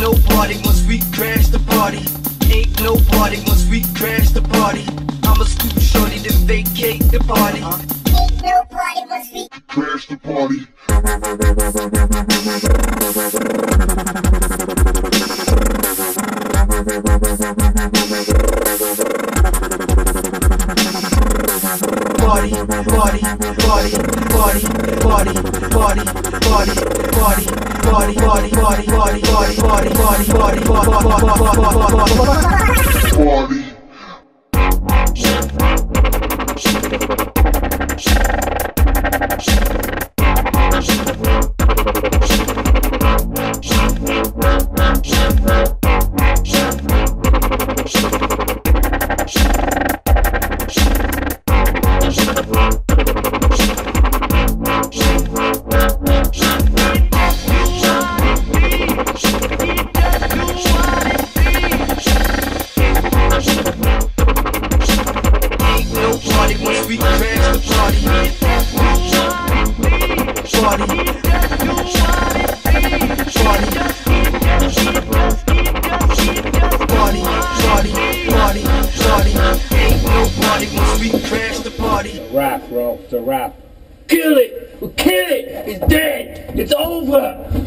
no party once we crash the party. Ain't no party once we crash the party. I'ma scoop shorty to vacate the party. Ain't no party once we crash the party. Party, party, party, party, party, party, party, party, party, party, party, party, party, party, party, party. Rap, bro, it's a rap. Kill it! We'll kill it! It's dead! It's over!